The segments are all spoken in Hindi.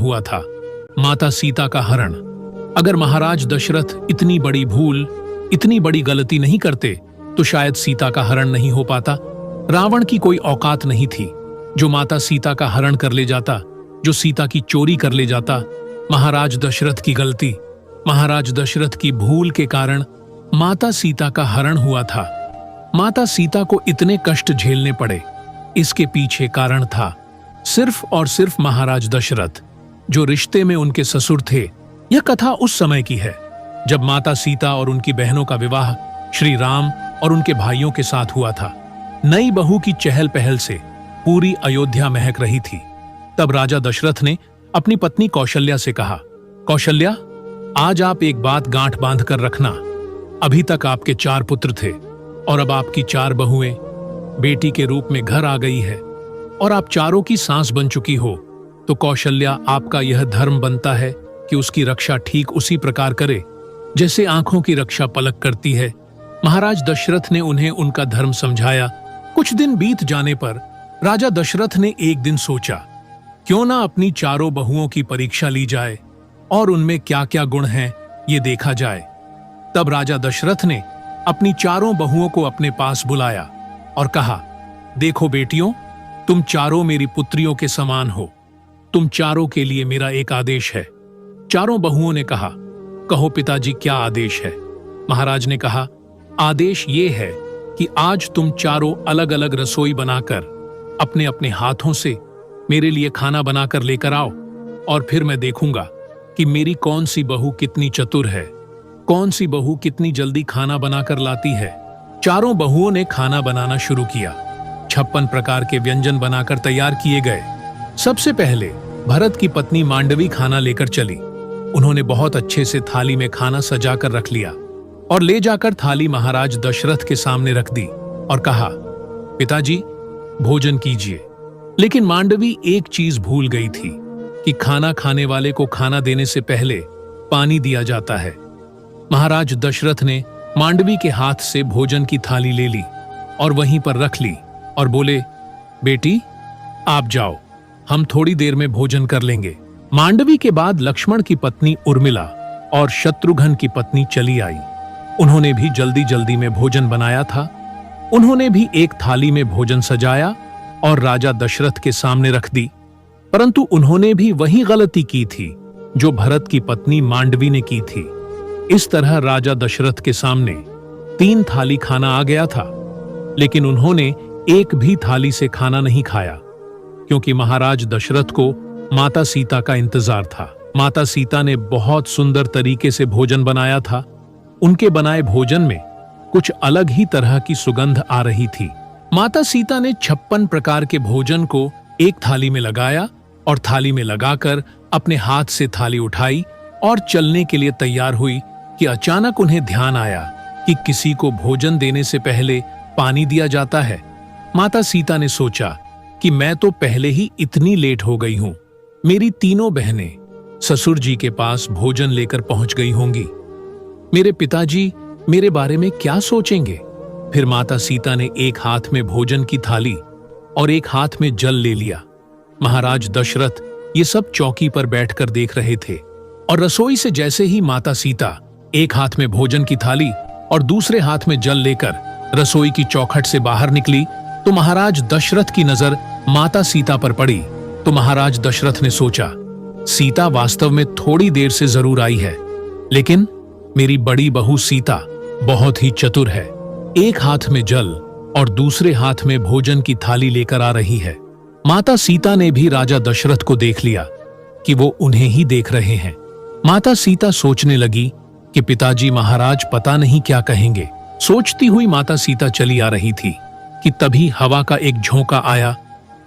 हुआ था, माता सीता का हरण। अगर महाराज दशरथ इतनी बड़ी भूल, इतनी बड़ी गलती नहीं करते तो शायद सीता का हरण नहीं हो पाता। रावण की कोई औकात नहीं थी जो माता सीता का हरण कर ले जाता, जो सीता की चोरी कर ले जाता। महाराज दशरथ की गलती, महाराज दशरथ की भूल के कारण माता सीता का हरण हुआ था। माता सीता को इतने कष्ट झेलने पड़े, इसके पीछे कारण था सिर्फ और सिर्फ महाराज दशरथ, जो रिश्ते में उनके ससुर थे। यह कथा उस समय की है जब माता सीता और उनकी बहनों का विवाह श्री राम और उनके भाइयों के साथ हुआ था। नई बहू की चहल पहल से पूरी अयोध्या महक रही थी। तब राजा दशरथ ने अपनी पत्नी कौशल्या से कहा, कौशल्या, आज आप एक बात गांठ बांध कर रखना। अभी तक आपके 4 पुत्र थे और अब आपकी 4 बहुएं बेटी के रूप में घर आ गई है और आप चारों की सांस बन चुकी हो, तो कौशल्या, आपका यह धर्म बनता है कि उसकी रक्षा ठीक उसी प्रकार करे जैसे आंखों की रक्षा पलक करती है। महाराज दशरथ ने उन्हें उनका धर्म समझाया। कुछ दिन बीत जाने पर राजा दशरथ ने एक दिन सोचा, क्यों ना अपनी चारों बहुओं की परीक्षा ली जाए और उनमें क्या क्या गुण हैं ये देखा जाए। तब राजा दशरथ ने अपनी चारों बहुओं को अपने पास बुलाया और कहा, देखो बेटियों, तुम चारों मेरी पुत्रियों के समान हो। तुम चारों के लिए मेरा एक आदेश है। चारों बहुओं ने कहा, कहो पिताजी, क्या आदेश है? महाराज ने कहा, आदेश ये है कि आज तुम चारों अलग अलग रसोई बनाकर अपने अपने हाथों से मेरे लिए खाना बनाकर लेकर आओ और फिर मैं देखूंगा कि मेरी कौन सी बहू कितनी चतुर है, कौन सी बहू कितनी जल्दी खाना बनाकर लाती है। चारों बहुओं ने खाना बनाना शुरू किया। 56 प्रकार के व्यंजन बनाकर तैयार किए गए। सबसे पहले भरत की पत्नी मांडवी खाना लेकर चली। उन्होंने बहुत अच्छे से थाली में खाना सजाकर रख लिया और ले जाकर थाली महाराज दशरथ के सामने रख दी और कहा, पिताजी, भोजन कीजिए। लेकिन मांडवी एक चीज भूल गई थी कि खाना खाने वाले को खाना देने से पहले पानी दिया जाता है। महाराज दशरथ ने मांडवी के हाथ से भोजन की थाली ले ली और वहीं पर रख ली और बोले, बेटी, आप जाओ, हम थोड़ी देर में भोजन कर लेंगे। मांडवी के बाद लक्ष्मण की पत्नी उर्मिला और शत्रुघ्न की पत्नी चली आई। उन्होंने भी जल्दी जल्दी में भोजन बनाया था। उन्होंने भी एक थाली में भोजन सजाया और राजा दशरथ के सामने रख दी। परंतु उन्होंने भी वही गलती की थी जो भरत की पत्नी मांडवी ने की थी। इस तरह राजा दशरथ के सामने 3 थाली खाना आ गया था, लेकिन उन्होंने एक भी थाली से खाना नहीं खाया, क्योंकि महाराज दशरथ को माता सीता का इंतजार था। माता सीता ने बहुत सुंदर तरीके से भोजन बनाया था। उनके बनाए भोजन में कुछ अलग ही तरह की सुगंध आ रही थी। माता सीता ने 56 प्रकार के भोजन को एक थाली में लगाया और थाली में लगाकर अपने हाथ से थाली उठाई और चलने के लिए तैयार हुई कि अचानक उन्हें ध्यान आया कि किसी को भोजन देने से पहले पानी दिया जाता है। माता सीता ने सोचा कि मैं तो पहले ही इतनी लेट हो गई हूं, मेरी तीनों बहनें ससुर जी के पास भोजन लेकर पहुंच गई होंगी। मेरे पिताजी मेरे बारे में क्या सोचेंगे? फिर माता सीता ने एक हाथ में भोजन की थाली और एक हाथ में जल ले लिया। महाराज दशरथ ये सब चौकी पर बैठकर देख रहे थे और रसोई से जैसे ही माता सीता एक हाथ में भोजन की थाली और दूसरे हाथ में जल लेकर रसोई की चौखट से बाहर निकली तो महाराज दशरथ की नजर माता सीता पर पड़ी। तो महाराज दशरथ ने सोचा, सीता वास्तव में थोड़ी देर से जरूर आई है, लेकिन मेरी बड़ी बहू सीता बहुत ही चतुर है। एक हाथ में जल और दूसरे हाथ में भोजन की थाली लेकर आ रही है। माता सीता ने भी राजा दशरथ को देख लिया कि वो उन्हें ही देख रहे हैं। माता सीता सोचने लगी कि पिताजी महाराज पता नहीं क्या कहेंगे। सोचती हुई माता सीता चली आ रही थी कि तभी हवा का एक झोंका आया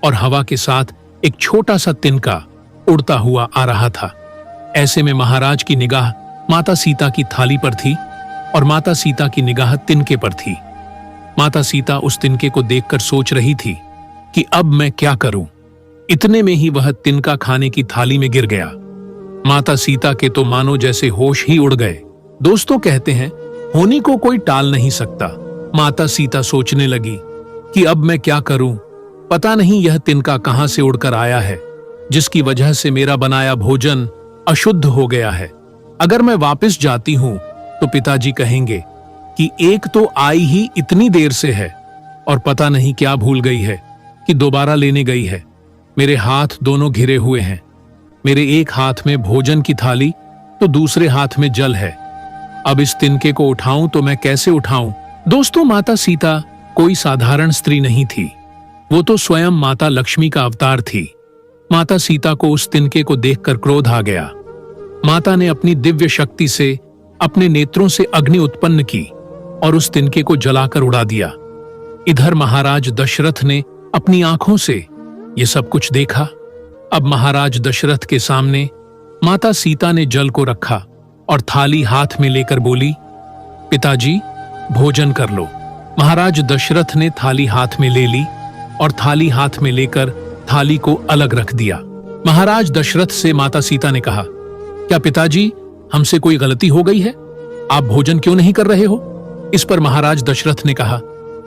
और हवा के साथ एक छोटा सा तिनका उड़ता हुआ आ रहा था। ऐसे में महाराज की निगाह माता सीता की थाली पर थी और माता सीता की निगाह तिनके पर थी। माता सीता उस तिनके को देखकर सोच रही थी कि अब मैं क्या करूं। इतने में ही वह तिनका खाने की थाली में गिर गया। माता सीता के तो मानो जैसे होश ही उड़ गए। दोस्तों कहते हैं, होनी को कोई टाल नहीं सकता। माता सीता सोचने लगी कि अब मैं क्या करूं, पता नहीं यह तिनका कहां से उड़कर आया है। जिसकी वजह से मेरा बनाया भोजन अशुद्ध हो गया है। अगर मैं वापस जाती हूं तो पिताजी कहेंगे कि एक तो आई ही इतनी देर से है और पता नहीं क्या भूल गई है कि दोबारा लेने गई है। मेरे हाथ दोनों घिरे हुए हैं। मेरे एक हाथ में भोजन की थाली तो दूसरे हाथ में जल है। अब इस तिनके को उठाऊं तो मैं कैसे उठाऊं? दोस्तों, माता सीता कोई साधारण स्त्री नहीं थी। वो तो स्वयं माता लक्ष्मी का अवतार थी। माता सीता को उस तिनके को देखकर क्रोध आ गया। माता ने अपनी दिव्य शक्ति से अपने नेत्रों से अग्नि उत्पन्न की और उस तिनके को जलाकर उड़ा दिया। इधर महाराज दशरथ ने अपनी आंखों से ये सब कुछ देखा। अब महाराज दशरथ के सामने माता सीता ने जल को रखा और थाली हाथ में लेकर बोली, पिताजी भोजन कर लो। महाराज दशरथ ने थाली हाथ में ले ली और थाली हाथ में लेकर थाली को अलग रख दिया। महाराज दशरथ से माता सीता ने कहा, क्या पिताजी हमसे कोई गलती हो गई है? आप भोजन क्यों नहीं कर रहे हो? इस पर महाराज दशरथ ने कहा,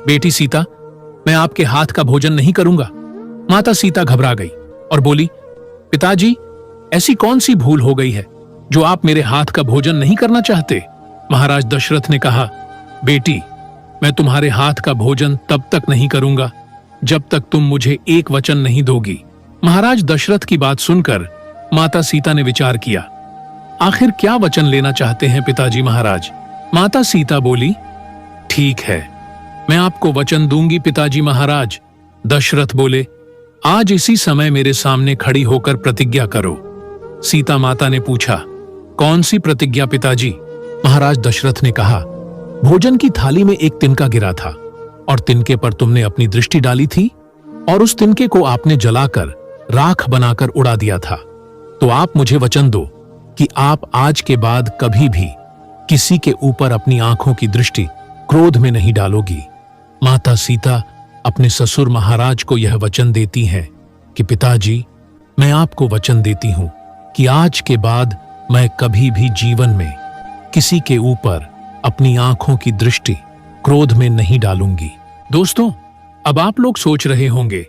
बेटी सीता, मैं आपके हाथ का भोजन नहीं करूंगा। माता सीता घबरा गई और बोली, पिताजी ऐसी कौन सी भूल हो गई है जो आप मेरे हाथ का भोजन नहीं करना चाहते? महाराज दशरथ ने कहा, बेटी, मैं तुम्हारे हाथ का भोजन तब तक नहीं करूंगा जब तक तुम मुझे एक वचन नहीं दोगी। महाराज दशरथ की बात सुनकर माता सीता ने विचार किया, आखिर क्या वचन लेना चाहते हैं पिताजी महाराज? माता सीता बोली, ठीक है, मैं आपको वचन दूंगी पिताजी महाराज। दशरथ बोले, आज इसी समय मेरे सामने खड़ी होकर प्रतिज्ञा करो। सीता माता ने पूछा, कौन सी प्रतिज्ञा पिताजी? महाराज दशरथ ने कहा, भोजन की थाली में एक तिनका गिरा था और तिनके पर तुमने अपनी दृष्टि डाली थी और उस तिनके को आपने जलाकर राख बनाकर उड़ा दिया था। तो आप मुझे वचन दो कि आप आज के बाद कभी भी किसी के ऊपर अपनी आंखों की दृष्टि क्रोध में नहीं डालोगी। माता सीता अपने ससुर महाराज को यह वचन देती हैं कि पिताजी, मैं आपको वचन देती हूं कि आज के बाद मैं कभी भी जीवन में किसी के ऊपर अपनी आंखों की दृष्टि क्रोध में नहीं डालूंगी। दोस्तों, अब आप लोग सोच रहे होंगे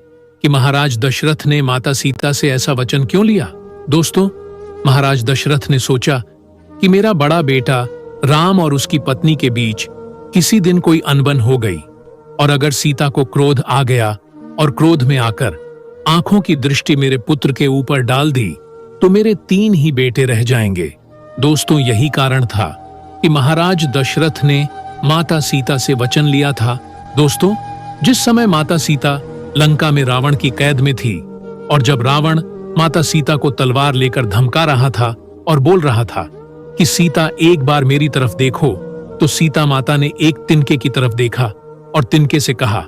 कि महाराज दशरथ ने माता सीता से ऐसा वचन क्यों लिया? दोस्तों, महाराज दशरथ ने सोचा कि मेरा बड़ा बेटा राम और उसकी पत्नी के बीच किसी दिन कोई अनबन हो गई और अगर सीता को क्रोध आ गया और क्रोध में आकर आंखों की दृष्टि मेरे पुत्र के ऊपर डाल दी तो मेरे 3 ही बेटे रह जाएंगे। दोस्तों, यही कारण था कि महाराज दशरथ ने माता सीता से वचन लिया था। दोस्तों, जिस समय माता सीता लंका में रावण की कैद में थी और जब रावण माता सीता को तलवार लेकर धमका रहा था और बोल रहा था कि सीता एक बार मेरी तरफ देखो, तो सीता माता ने एक तिनके की तरफ देखा और तिनके से कहा,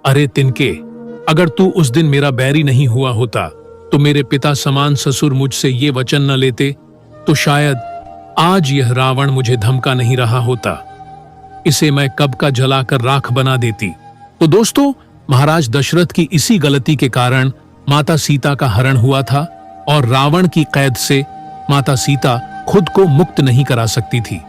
अरे तिनके, अगर तू उस दिन मेरा बैरी नहीं हुआ होता तो मेरे पिता समान ससुर मुझसे ये वचन न लेते तो शायद आज यह रावण मुझे धमका नहीं रहा होता। इसे मैं कब का जलाकर राख बना देती। तो दोस्तों, महाराज दशरथ की इसी गलती के कारण माता सीता का हरण हुआ था और रावण की कैद से माता सीता खुद को मुक्त नहीं करा सकती थी।